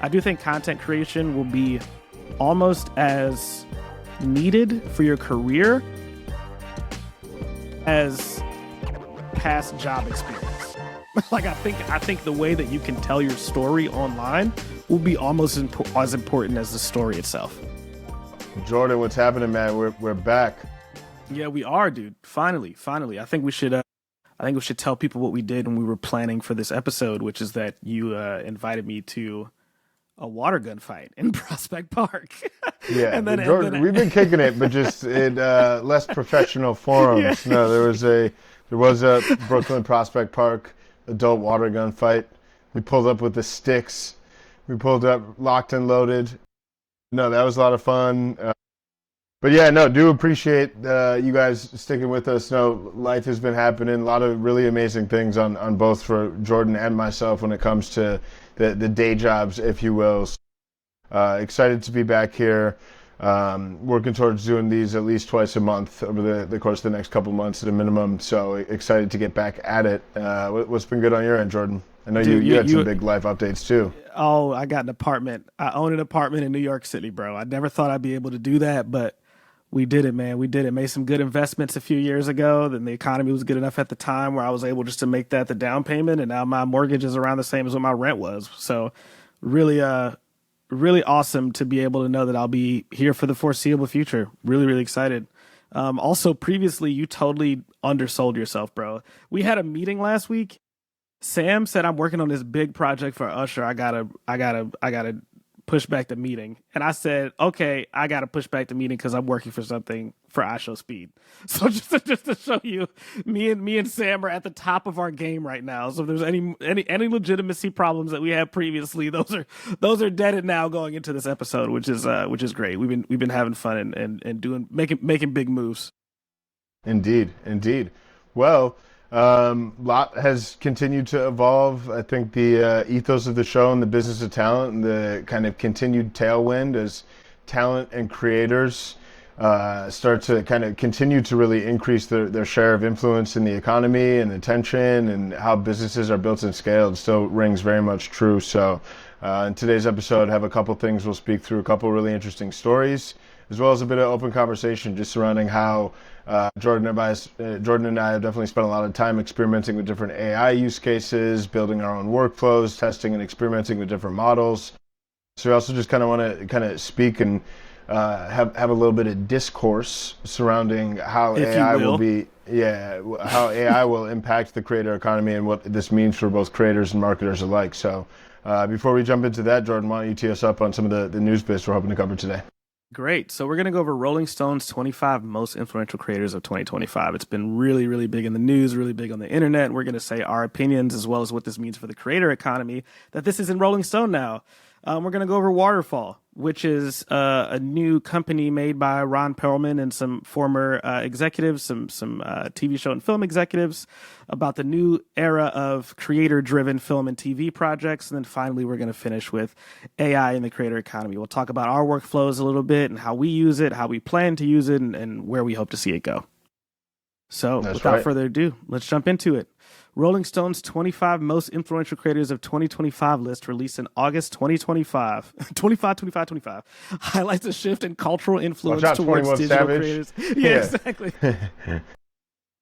I do think content creation will be almost as needed for your career as past job experience. Like I think the way that you can tell your story online will be almost as important as the story itself. Jordan, what's happening, man? We're back. Yeah, we are, dude. Finally. I think we should tell people what we did when we were planning for this episode, which is that you invited me to a water gun fight in Prospect Park, Yeah, and then Jordan, we've been kicking it, but just in less professional yeah, forums. No, there was a Brooklyn Prospect Park adult water gun fight. We pulled up with the sticks. We pulled up locked and loaded. No, that was a lot of fun. But yeah, no, do appreciate you guys sticking with us. No, life has been happening. A lot of really amazing things on both for Jordan and myself when it comes to the day jobs, if you will. So, excited to be back here. Working towards doing these at least twice a month over the course of the next couple months at a minimum. So excited to get back at it. What's been good on your end, Jordan? I know dude, you had some big life updates too. oh, I got an apartment. I own an apartment in New York City, bro. I never thought I'd be able to do that, but we did it, man. We did it. Made some good investments a few years ago. Then the economy was good enough at the time where I was able just to make that the down payment, and now my mortgage is around the same as what my rent was. So, really, really awesome to be able to know that I'll be here for the foreseeable future. Really, really excited. Also, previously, you totally undersold yourself, bro. We had a meeting last week. Sam said, "I'm working on this big project for Usher. I gotta push back the meeting." And I said, "Okay, I gotta push back the meeting because I'm working for something for I Show Speed." So just to show you, me and Sam are at the top of our game right now. So if there's any legitimacy problems that we had previously, those are deaded now going into this episode, which is great. We've been having fun and doing making big moves. Indeed, indeed. Well, lot has continued to evolve. I think the ethos of the show and the business of talent and the kind of continued tailwind as talent and creators start to kind of continue to really increase their share of influence in the economy and attention and how businesses are built and scaled still rings very much true. So in today's episode, have a couple things we'll speak through, a couple really interesting stories, as well as a bit of open conversation just surrounding how Jordan and I have definitely spent a lot of time experimenting with different AI use cases, building our own workflows, testing and experimenting with different models. So we also just kind of want to kind of speak and have a little bit of discourse surrounding how If you AI will will. be, yeah, how AI will impact the creator economy and what this means for both creators and marketers alike. So before we jump into that, Jordan, why don't you tee us up on some of the news bits we're hoping to cover today? Great. So we're going to go over Rolling Stone's 25 most influential creators of 2025. It's been really, really big in the news, really big on the internet. We're going to say our opinions as well as what this means for the creator economy, that this is in Rolling Stone now. We're going to go over Waterfall, which is a new company made by Ron Perlman and some former executives, some TV show and film executives, about the new era of creator-driven film and TV projects. And then finally, we're going to finish with AI in the creator economy. We'll talk about our workflows a little bit and how we use it, how we plan to use it, and where we hope to see it go. So That's without right. further ado, let's jump into it. Rolling Stone's 25 most influential creators of 2025 list, released in August 2025, 25 highlights a shift in cultural Watch influence out, towards 21 digital Savage. creators. Yeah, Yeah. exactly.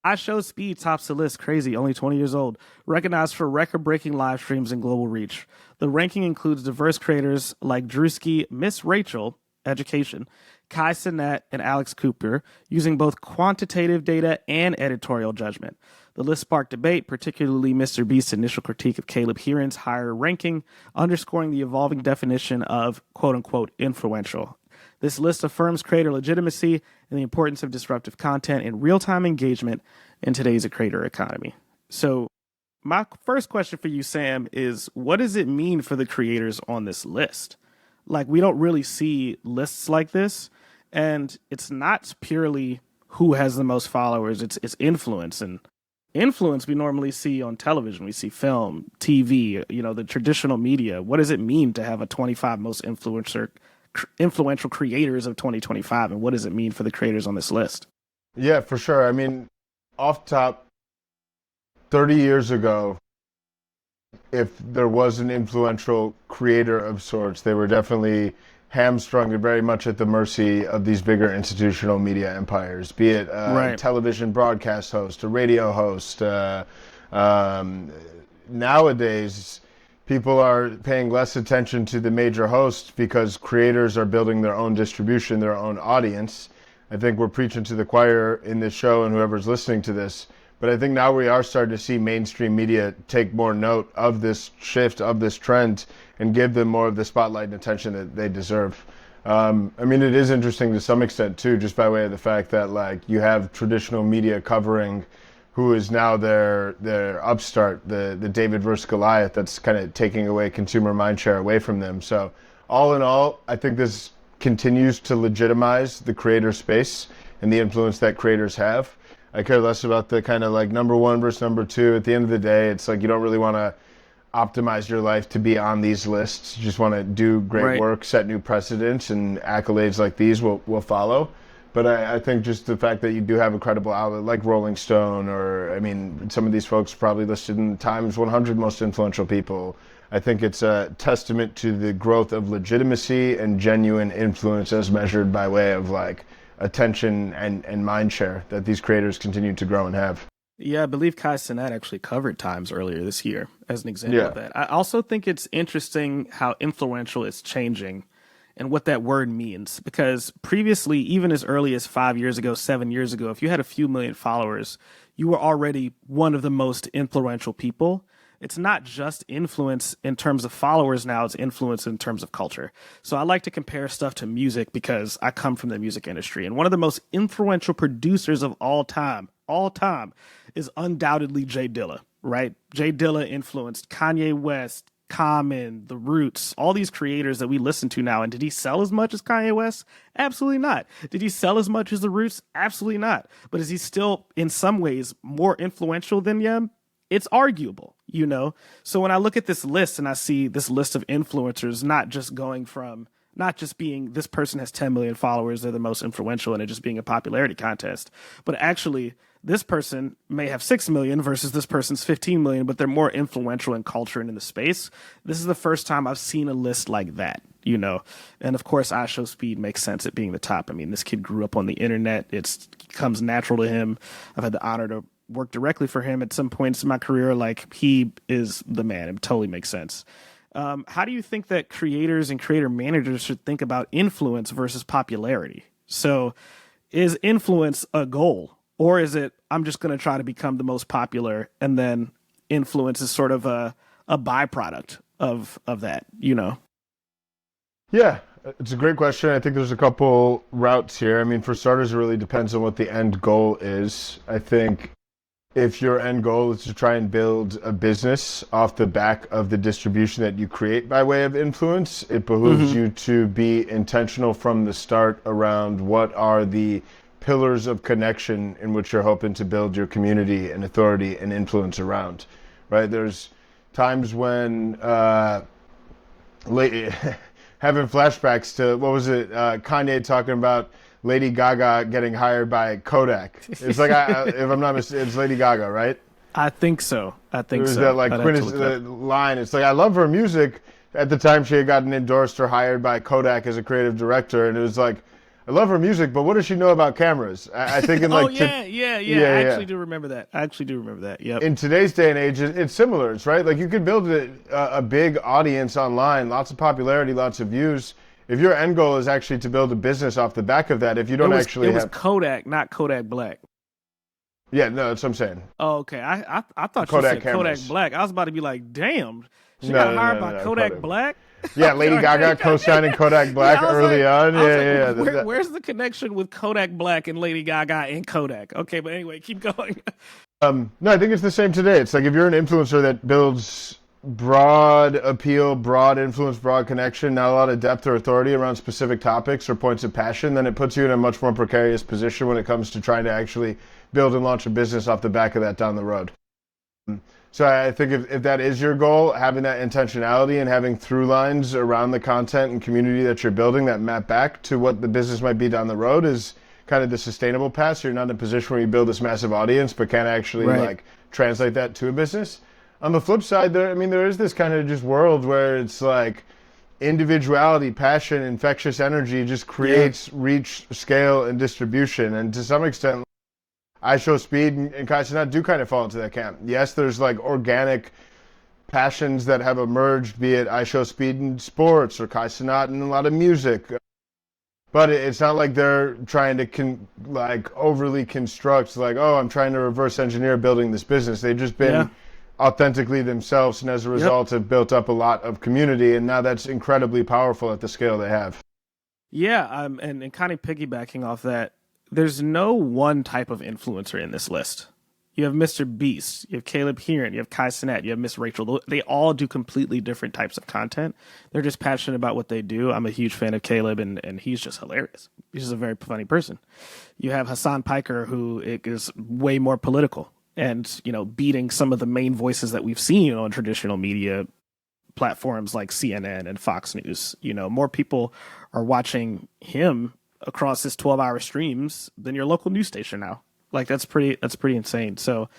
I Show Speed tops the list. Crazy, only 20 years old. Recognized for record-breaking live streams and global reach. The ranking includes diverse creators like Drewski, Miss Rachel, Education, Kai Cenat, and Alex Cooper, using both quantitative data and editorial judgment. The list sparked debate, particularly Mr. Beast's initial critique of Caleb Heeran's higher ranking, underscoring the evolving definition of quote-unquote influential. This list affirms creator legitimacy and the importance of disruptive content and real-time engagement in today's creator economy. So, my first question for you, Sam, is what does it mean for the creators on this list? Like, we don't really see lists like this, and it's not purely who has the most followers, it's influence. And influence we normally see on television, we see film, TV, the traditional media. What does it mean to have a 25 most influential creators of 2025, and what does it mean for the creators on this list? Yeah, for sure. I mean, off top, 30 years ago, if there was an influential creator of sorts, they were definitely hamstrung and very much at the mercy of these bigger institutional media empires, be it a Right. television broadcast host, a radio host. Um, Nowadays, people are paying less attention to the major hosts because creators are building their own distribution, their own audience. I think we're preaching to the choir in this show and whoever's listening to this. But I think now we are starting to see mainstream media take more note of this shift, of this trend, and give them more of the spotlight and attention that they deserve. I mean, it is interesting to some extent too, just by way of the fact that like you have traditional media covering who is now their upstart, the David versus Goliath, that's kind of taking away consumer mindshare away from them. So all in all, I think this continues to legitimize the creator space and the influence that creators have. I care less about the kind of like number one versus number two. At the end of the day, it's like you don't really want to optimize your life to be on these lists. You just want to do great Right. work, set new precedents, and accolades like these will follow. But I think just the fact that you do have a credible outlet like Rolling Stone, or I mean, some of these folks are probably listed in Times 100 most influential people. I think it's a testament to the growth of legitimacy and genuine influence as measured by way of like attention and mind share that these creators continue to grow and have. Yeah, I believe Kai Cenat actually covered Times earlier this year as an example Yeah. of that. I also think it's interesting how influential it's changing and what that word means. Because previously, even as early as 5 years ago, 7 years ago, if you had a few million followers, you were already one of the most influential people. It's not just influence in terms of followers now, it's influence in terms of culture. So I like to compare stuff to music because I come from the music industry. And one of the most influential producers of all time, is undoubtedly Jay Dilla, right? Jay Dilla influenced Kanye West, Common, The Roots, all these creators that we listen to now. And did he sell as much as Kanye West? Absolutely not. Did he sell as much as The Roots? Absolutely not. But is he still, in some ways, more influential than them? It's arguable, you know? So when I look at this list and I see this list of influencers not just going from, not just being this person has 10 million followers, they're the most influential, and it just being a popularity contest, but actually this person may have 6 million versus this person's 15 million, but they're more influential in culture and in the space. This is the first time I've seen a list like that, you know? And of course, I Show Speed makes sense at being the top. I mean, this kid grew up on the internet. It comes natural to him. I've had the honor to work directly for him at some points in my career. Like, he is the man. It totally makes sense. How do you think that creators and creator managers should think about influence versus popularity? So is influence a goal, or is it, I'm just going to try to become the most popular, and then influence is sort of a byproduct of that, you know? Yeah, it's a great question. I think there's a couple routes here. I mean, for starters, it really depends on what the end goal is. I think if your end goal is to try and build a business off the back of the distribution that you create by way of influence, it behooves you to be intentional from the start around what are the pillars of connection in which you're hoping to build your community and authority and influence around, right? There's times when having flashbacks to, what was it, Kanye talking about Lady Gaga getting hired by Kodak. It's like, if I'm not mistaken, it's Lady Gaga, right? I think so. There's so. that like line. It's like, I love her music. At the time, she had gotten endorsed or hired by Kodak as a creative director, and it was like, I love her music, but what does she know about cameras? I think in like, I actually do remember that. Yep. In today's day and age, it's similar. It's right. Like, you could build a big audience online, lots of popularity, lots of views. If your end goal is actually to build a business off the back of that, if you don't it was Kodak, not Kodak Black. Yeah, no, that's what I'm saying. Oh, okay. I thought Kodak you said cameras. Kodak Black. I was about to be like, damn, she got hired by Kodak Black? Yeah, Lady Gaga co-signing Kodak Black early on. Where's the connection with Kodak Black and Lady Gaga and Kodak? Okay, but anyway, keep going. No, I think it's the same today. It's like, if you're an influencer that builds broad appeal, broad influence, broad connection, not a lot of depth or authority around specific topics or points of passion, then it puts you in a much more precarious position when it comes to trying to actually build and launch a business off the back of that down the road. So I think if that is your goal, having that intentionality and having through lines around the content and community that you're building that map back to what the business might be down the road is kind of the sustainable path. So you're not in a position where you build this massive audience but can't actually like translate that to a business. On the flip side, there is this kind of just world where it's like individuality, passion, infectious energy just Yeah. creates reach, scale, and distribution. And to some extent, I Show Speed and Kai Cenat do kind of fall into that camp. Yes, there's like organic passions that have emerged, be it I Show Speed in sports or Kai Cenat in a lot of music. But it's not like they're trying to like overly construct, like, oh, I'm trying to reverse engineer building this business. They've just Yeah. been authentically themselves, and as a Yep. result, have built up a lot of community. And now that's incredibly powerful at the scale they have. Yeah, and kind of piggybacking off that, there's no one type of influencer in this list. You have Mr. Beast, you have Caleb Heron, you have Kai Cenat, you have Miss Rachel. They all do completely different types of content. They're just passionate about what they do. I'm a huge fan of Caleb, and he's just hilarious. He's just a very funny person. You have Hassan Piker, who is way more political and, beating some of the main voices that we've seen on traditional media platforms like CNN and Fox News. More people are watching him across his 12-hour streams than your local news station now. Like that's pretty insane. So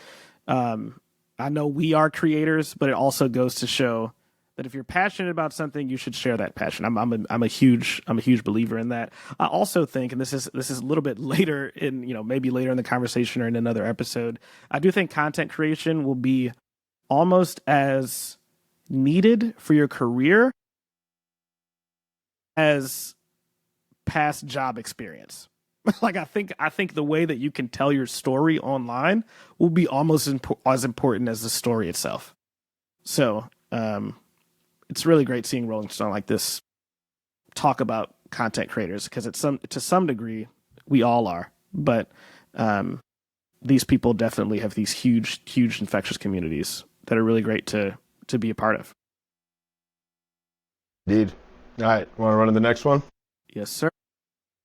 I know we are creators, but it also goes to show that if you're passionate about something, you should share that passion. I'm a huge believer in that. I also think, and this is a little bit later in, maybe later in the conversation or in another episode, I do think content creation will be almost as needed for your career as past job experience. Like I think the way that you can tell your story online will be almost as important as the story itself. So it's really great seeing Rolling Stone like this talk about content creators, because to some degree we all are, but these people definitely have these huge infectious communities that are really great to be a part of. Indeed. All right, want to run to the next one? Yes, sir.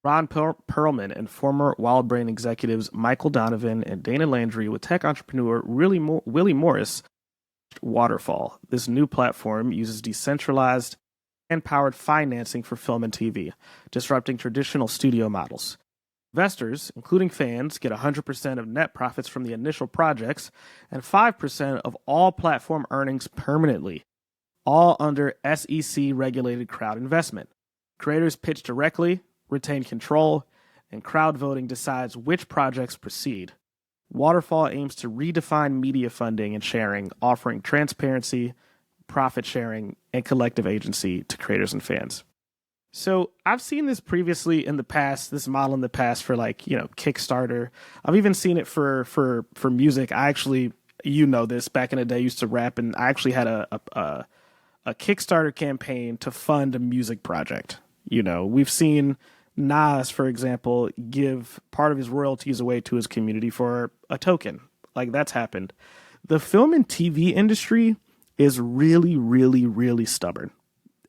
Ron Perlman and former WildBrain executives Michael Donovan and Dana Landry with tech entrepreneur Willie Morris. Waterfall. This new platform uses decentralized and powered financing for film and TV, disrupting traditional studio models. Investors, including fans, get 100% of net profits from the initial projects and 5% of all platform earnings permanently, all under SEC regulated crowd investment. Creators pitch directly, retain control, and crowd voting decides which projects proceed. Waterfall aims to redefine media funding and sharing, offering transparency, profit sharing, and collective agency to creators and fans. So I've seen this previously in the past, this model in the past for Kickstarter. I've even seen it for music. I actually, this back in the day, I used to rap, and I actually had a Kickstarter campaign to fund a music project. We've seen Nas, for example, give part of his royalties away to his community for a token. Like that's happened. The film and TV industry is really, really, really stubborn.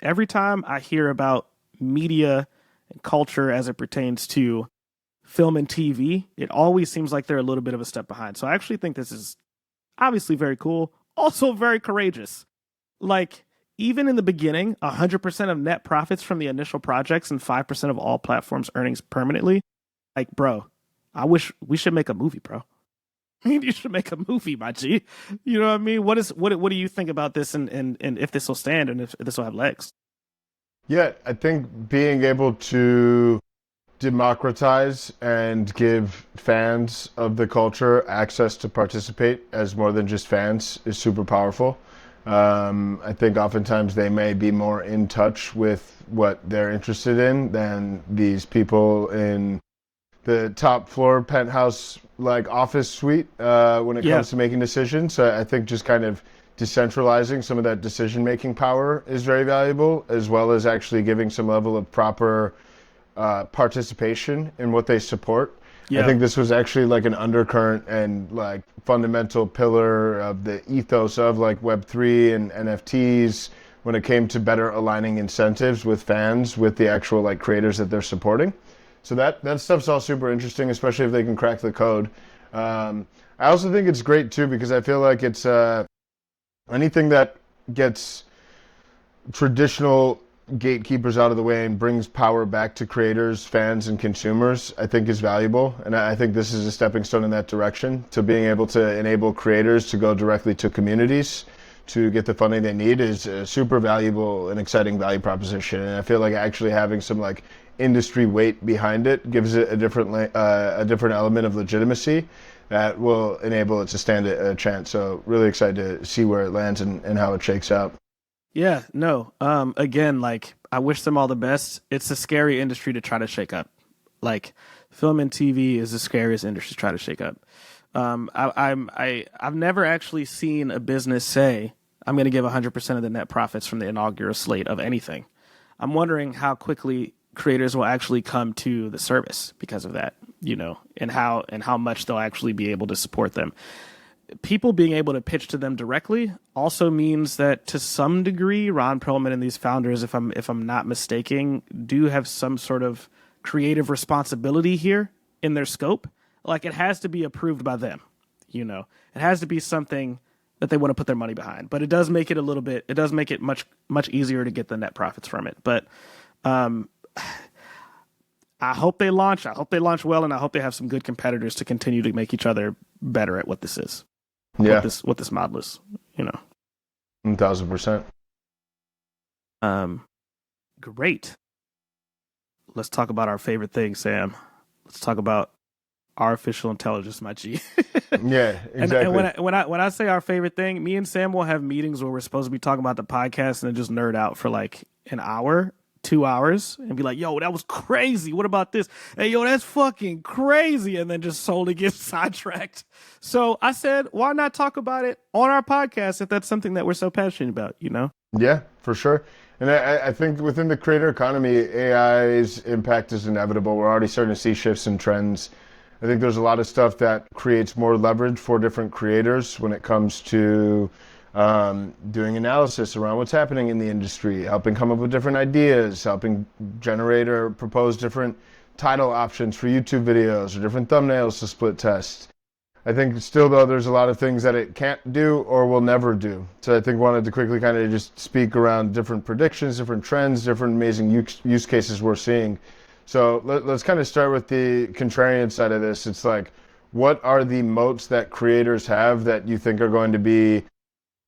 Every time I hear about media and culture as it pertains to film and TV, it always seems like they're a little bit of a step behind. So I actually think this is obviously very cool, also very courageous. Like, even in the beginning, 100% of net profits from the initial projects and 5% of all platforms' earnings permanently. Like, bro, I wish we should make a movie, bro. I mean, you should make a movie, my G. You know what I mean? What do you think about this, and if this will stand and if this will have legs? Yeah, I think being able to democratize and give fans of the culture access to participate as more than just fans is super powerful. I think oftentimes they may be more in touch with what they're interested in than these people in the top floor penthouse like office suite when it Yeah, comes to making decisions. So I think just kind of decentralizing some of that decision making power is very valuable, as well as actually giving some level of proper participation in what they support. I yeah, think this was actually like an undercurrent and like fundamental pillar of the ethos of like Web3 and NFTs when it came to better aligning incentives with fans, with the actual like creators that they're supporting. So that stuff's all super interesting, especially if they can crack the code. I also think it's great too because I feel like it's anything that gets traditional gatekeepers out of the way and brings power back to creators, fans, and consumers, I think is valuable. And I think this is a stepping stone in that direction, to being able to enable creators to go directly to communities to get the funding they need is a super valuable and exciting value proposition. And I feel like actually having some like industry weight behind it gives it a different element of legitimacy that will enable it to stand a chance. So really excited to see where it lands and how it shakes out. Yeah, no. Again, like I wish them all the best. It's a scary industry to try to shake up. Like film and TV is the scariest industry to try to shake up. I've never actually seen a business say I'm going to give 100% of the net profits from the inaugural slate of anything. I'm wondering how quickly creators will actually come to the service because of that, and how much they'll actually be able to support them. People being able to pitch to them directly also means that to some degree, Ron Perlman and these founders, if I'm not mistaken, do have some sort of creative responsibility here in their scope. Like it has to be approved by them, it has to be something that they want to put their money behind, but it does make it much, much easier to get the net profits from it. But, I hope they launch well, and I hope they have some good competitors to continue to make each other better at what this is. Yeah. What this model is, 1,000%. Great. Let's talk about our favorite thing, Sam. Let's talk about artificial intelligence, my G. Yeah, exactly. And when I say our favorite thing, me and Sam will have meetings where we're supposed to be talking about the podcast and then just nerd out for like an hour, 2 hours, and be like, yo, that was crazy. What about this? Hey, yo, that's fucking crazy. And then just solely get sidetracked. So I said, why not talk about it on our podcast if that's something that we're so passionate about, Yeah, for sure. And I think within the creator economy, AI's impact is inevitable. We're already starting to see shifts and trends. I think there's a lot of stuff that creates more leverage for different creators when it comes to doing analysis around what's happening in the industry, helping come up with different ideas, helping generate or propose different title options for YouTube videos or different thumbnails to split test. I think still, though, there's a lot of things that it can't do or will never do. So I think wanted to quickly kind of just speak around different predictions, different trends, different amazing use cases we're seeing. So let's kind of start with the contrarian side of this. It's like, what are the moats that creators have that you think are going to be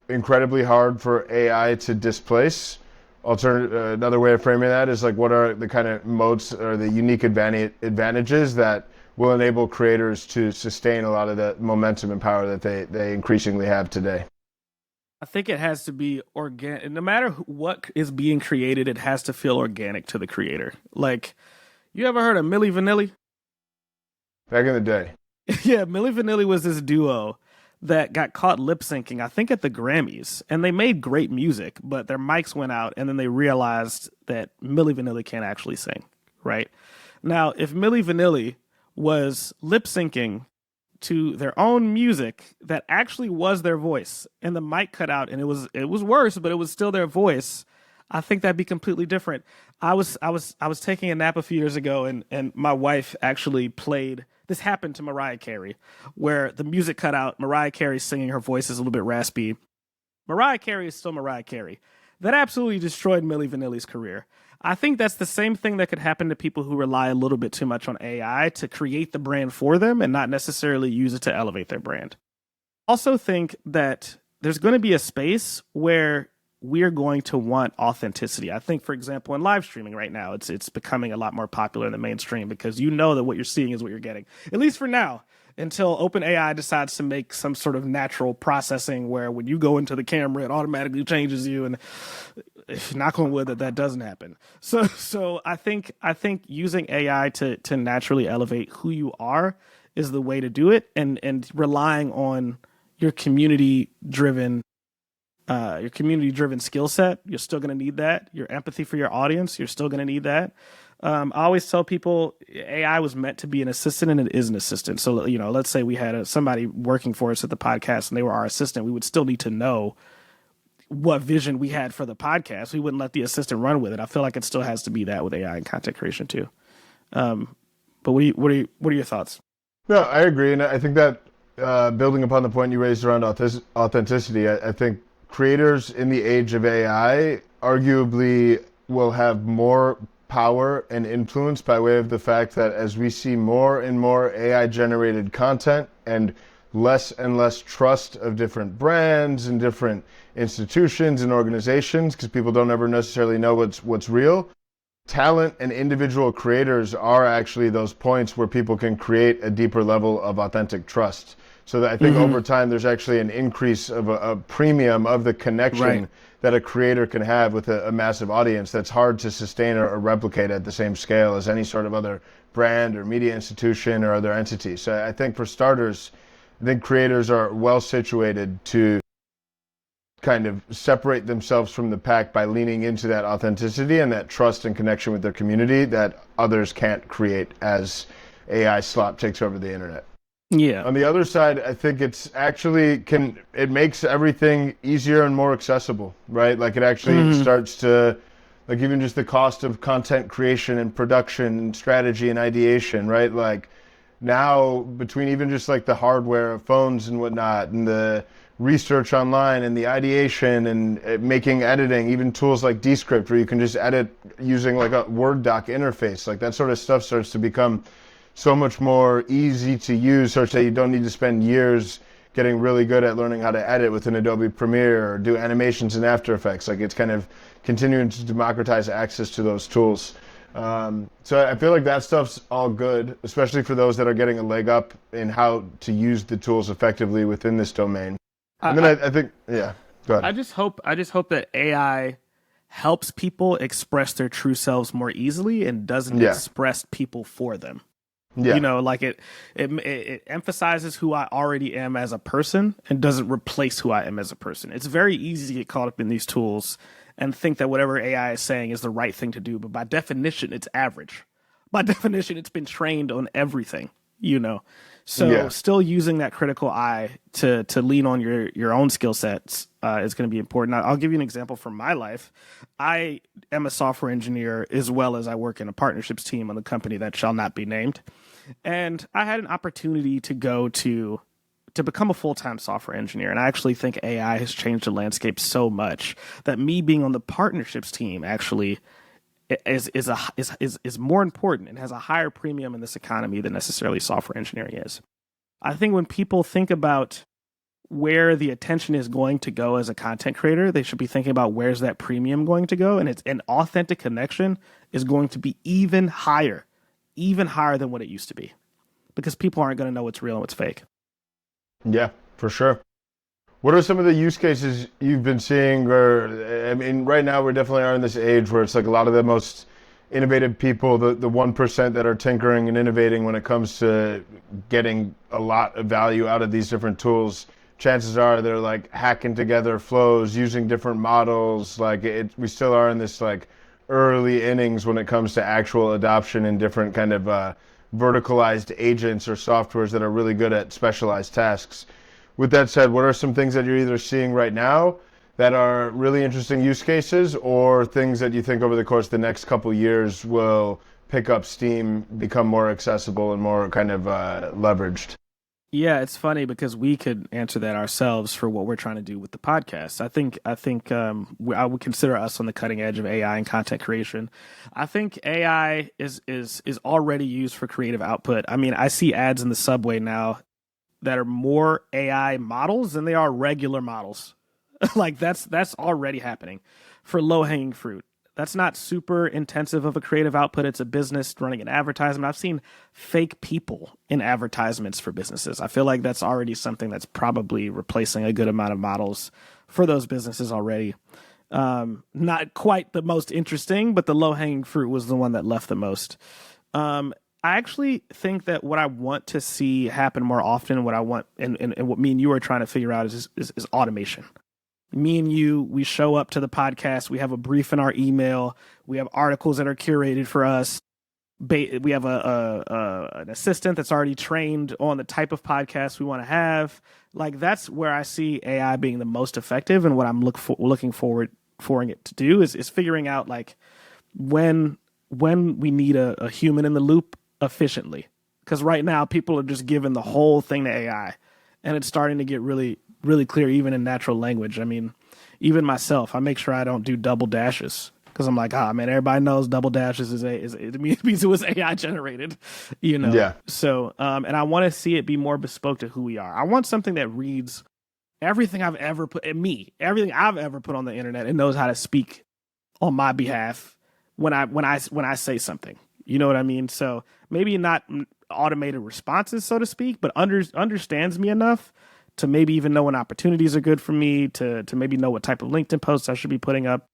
incredibly hard for AI to displace? Another way of framing that is like, what are the kind of moats or the unique advantages that will enable creators to sustain a lot of the momentum and power that they increasingly have today? I think it has to be organic. No matter what is being created, it has to feel organic to the creator. Like, you ever heard of Milli Vanilli? Back in the day. Yeah, Milli Vanilli was this duo that got caught lip syncing, I think at the Grammys, and they made great music, but their mics went out, and then they realized that Milli Vanilli can't actually sing, right? Now, if Milli Vanilli was lip syncing to their own music that actually was their voice, and the mic cut out, and it was worse, but it was still their voice, I think that'd be completely different. I was taking a nap a few years ago, and my wife actually played. This happened to Mariah Carey, where the music cut out. Mariah Carey singing, her voice is a little bit raspy. Mariah Carey is still Mariah Carey. That absolutely destroyed Milli Vanilli's career. I think that's the same thing that could happen to people who rely a little bit too much on AI to create the brand for them and not necessarily use it to elevate their brand. Also think that there's going to be a space where we're going to want authenticity. I think, for example, in live streaming right now, it's becoming a lot more popular in the mainstream because you know that what you're seeing is what you're getting, at least for now, until OpenAI decides to make some sort of natural processing where when you go into the camera, it automatically changes you. And knock on wood that doesn't happen. So I think using AI to naturally elevate who you are is the way to do it, and relying on your community driven skill set. You're still going to need that. Your empathy for your audience, you're still going to need that. I always tell people AI was meant to be an assistant, and it is an assistant. So, let's say we had somebody working for us at the podcast and they were our assistant. We would still need to know what vision we had for the podcast. We wouldn't let the assistant run with it. I feel like it still has to be that with AI and content creation too. But what are your thoughts? No, I agree. And I think that building upon the point you raised around authenticity, I think creators in the age of AI arguably will have more power and influence by way of the fact that as we see more and more AI generated content and less trust of different brands and different institutions and organizations, because people don't ever necessarily know what's real, talent and individual creators are actually those points where people can create a deeper level of authentic trust. So that I think over time there's actually an increase of a premium of the connection that a creator can have with a massive audience that's hard to sustain or replicate at the same scale as any sort of other brand or media institution or other entity. So I think for starters, I think creators are well situated to kind of separate themselves from the pack by leaning into that authenticity and that trust and connection with their community that others can't create as AI slop takes over the internet. Yeah. On the other side, I think it's actually it makes everything easier and more accessible, right? Like it actually starts to, like even just the cost of content creation and production and strategy and ideation, right? Like now between even just like the hardware of phones and whatnot and the research online and the ideation and making editing, even tools like Descript where you can just edit using like a Word doc interface, like that sort of stuff starts to become so much more easy to use such that you don't need to spend years getting really good at learning how to edit within Adobe Premiere or do animations in After Effects. Like it's kind of continuing to democratize access to those tools. So I feel like that stuff's all good, especially for those that are getting a leg up in how to use the tools effectively within this domain. And then I think, yeah, go ahead. I just hope that AI helps people express their true selves more easily and doesn't express people for them. Yeah. You know, like it emphasizes who I already am as a person and doesn't replace who I am as a person. It's very easy to get caught up in these tools and think that whatever AI is saying is the right thing to do. But by definition, it's average. By definition, it's been trained on everything, you know. So still using that critical eye to lean on your own skill sets is going to be important. I'll give you an example from my life. I am a software engineer as well as I work in a partnerships team on the company that shall not be named. And I had an opportunity to go to become a full-time software engineer. And I actually think AI has changed the landscape so much that me being on the partnerships team actually is more important and has a higher premium in this economy than necessarily software engineering is. I think when people think about where the attention is going to go as a content creator, they should be thinking about where's that premium going to go. And it's an authentic connection is going to be even higher than what it used to be, because people aren't going to know what's real and what's fake. Yeah, for sure. What are some of the use cases you've been seeing? Or, I mean, right now we definitely are in this age where it's like a lot of the most innovative people, the 1% that are tinkering and innovating when it comes to getting a lot of value out of these different tools. Chances are they're like hacking together flows, using different models. Like we still are in this like early innings when it comes to actual adoption and different kind of verticalized agents or softwares that are really good at specialized tasks. With that said, what are some things that you're either seeing right now that are really interesting use cases, or things that you think over the course of the next couple years will pick up steam, become more accessible and more kind of leveraged? Yeah, it's funny because we could answer that ourselves for what we're trying to do with the podcast. I think I would consider us on the cutting edge of AI and content creation. I think AI is already used for creative output. I mean, I see ads in the subway now that are more AI models than they are regular models. Like that's already happening for low-hanging fruit. That's not super intensive of a creative output. It's a business running an advertisement. I've seen fake people in advertisements for businesses. I feel like that's already something that's probably replacing a good amount of models for those businesses already. Not quite the most interesting, but the low-hanging fruit was the one that left the most. I actually think that what I want to see happen more often, what I want, and what me and you are trying to figure out is automation. Me and you, we show up to the podcast. We have a brief in our email. We have articles that are curated for us. We have an assistant that's already trained on the type of podcast we want to have. Like that's where I see AI being the most effective, and what I'm looking forward for it to do is figuring out like when we need a human in the loop efficiently. Because right now people are just giving the whole thing to AI, and it's starting to get really clear even in natural language. I mean, even myself, I make sure I don't do double dashes because I'm like, man, everybody knows double dashes it means it was AI generated, you know. Yeah. So and I want to see it be more bespoke to who we are. I want something that reads everything I've ever put everything I've ever put on the internet, and knows how to speak on my behalf when I say something. You know what I mean? So maybe not automated responses, so to speak, but understands me enough to maybe even know when opportunities are good for me, to maybe know what type of LinkedIn posts I should be putting up.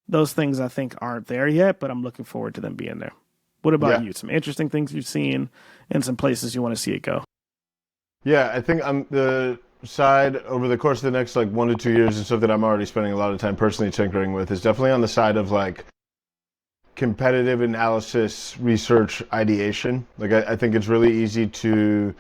Those things I think aren't there yet, but I'm looking forward to them being there. What about you? Some interesting things you've seen and some places you want to see it go? Yeah, I think I'm the side over the course of the next like 1 to 2 years, and stuff that I'm already spending a lot of time personally tinkering with, is definitely on the side of like competitive analysis, research, ideation. Like I think it's really easy to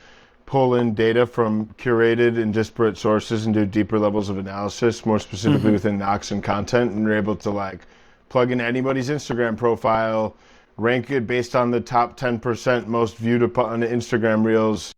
pull in data from curated and disparate sources and do deeper levels of analysis, more specifically within Knox and content, and you're able to like plug into anybody's Instagram profile, rank it based on the top 10% most viewed upon Instagram reels,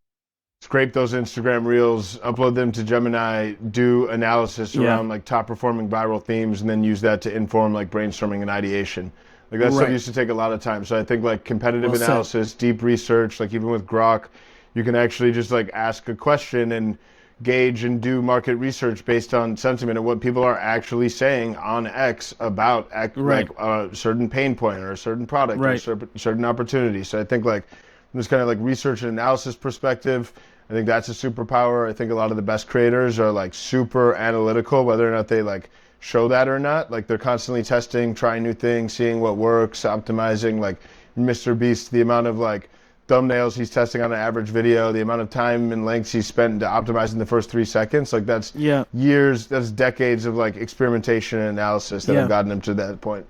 scrape those Instagram reels, upload them to Gemini, do analysis around like top performing viral themes, and then use that to inform like brainstorming and ideation. Like that stuff used to take a lot of time. So I think like competitive analysis, deep research, like even with Grok, you can actually just like ask a question and gauge and do market research based on sentiment and what people are actually saying on X about like a certain pain point or a certain product or a certain opportunity. So I think like from this kind of like research and analysis perspective, I think that's a superpower. I think a lot of the best creators are like super analytical, whether or not they like show that or not. Like they're constantly testing, trying new things, seeing what works, optimizing. Like Mr. Beast, the amount of like thumbnails he's testing on an average video, the amount of time and lengths he's spent to optimizing the first 3 seconds, like that's years, that's decades of like experimentation and analysis that have gotten him to that point.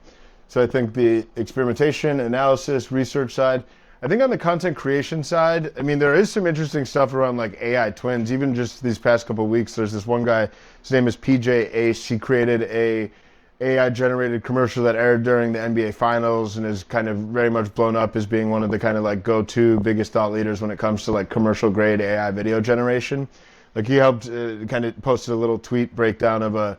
So I think the experimentation, analysis, research side. I think on the content creation side, I mean, there is some interesting stuff around like AI twins. Even just these past couple of weeks, there's this one guy, his name is PJ Ace. He created a AI generated commercial that aired during the NBA finals and is kind of very much blown up as being one of the kind of like go-to biggest thought leaders when it comes to like commercial grade AI video generation. Like he helped kind of posted a little tweet breakdown of a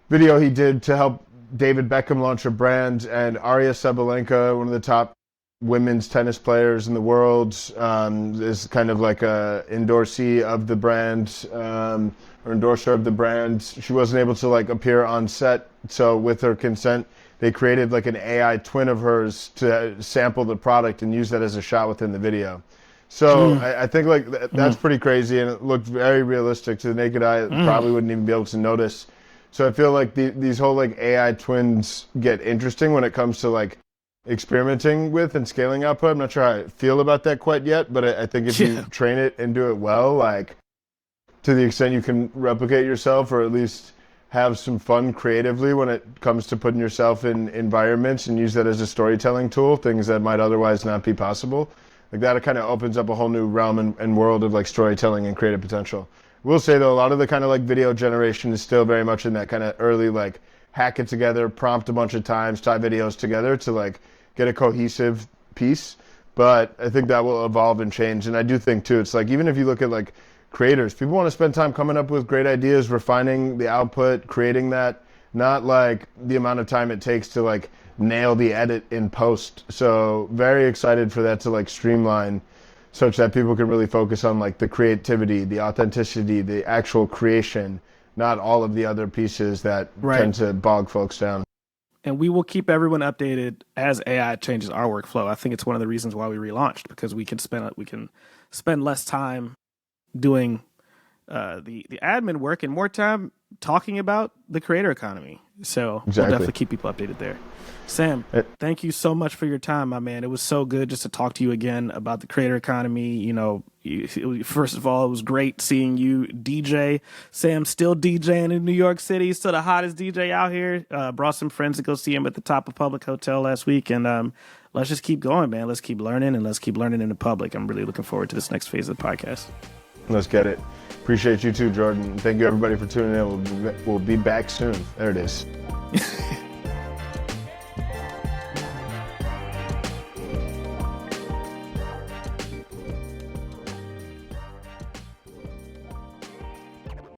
video he did to help David Beckham launch a brand, and Arya Sabalenka, one of the top women's tennis players in the world, is kind of like a endorsee of the brand, or endorser of the brand. She wasn't able to like appear on set, so with her consent, they created like an AI twin of hers to sample the product and use that as a shot within the video. So I think like that's pretty crazy, and it looked very realistic to the naked eye. Probably wouldn't even be able to notice. So I feel like these whole like AI twins get interesting when it comes to like experimenting with and scaling output. I'm not sure how I feel about that quite yet, but I think if you train it and do it well, like to the extent you can replicate yourself or at least have some fun creatively when it comes to putting yourself in environments and use that as a storytelling tool, things that might otherwise not be possible. Like that, it kind of opens up a whole new realm and world of like storytelling and creative potential. We'll say though, a lot of the kind of like video generation is still very much in that kind of early like hack it together, prompt a bunch of times, tie videos together to like get a cohesive piece. But I think that will evolve and change. And I do think too, it's like even if you look at like creators, people want to spend time coming up with great ideas, refining the output, creating that, not like the amount of time it takes to like nail the edit in post. So very excited for that to like streamline such that people can really focus on like the creativity, the authenticity, the actual creation, not all of the other pieces that tend to bog folks down. And we will keep everyone updated as AI changes our workflow. I think it's one of the reasons why we relaunched, because we can spend less time doing the admin work and more time talking about the creator economy. So we'll definitely keep people updated there. Sam, thank you so much for your time, my man. It was so good just to talk to you again about the creator economy. You know, first of all, it was great seeing you DJ. Sam still DJing in New York City, still the hottest DJ out here. Brought some friends to go see him at the Top of Public Hotel last week. And let's just keep going, man. Let's keep learning, and let's keep learning in the public. I'm really looking forward to this next phase of the podcast. Let's get it. Appreciate you too, Jordan. Thank you everybody for tuning in. We'll be back soon. There it is.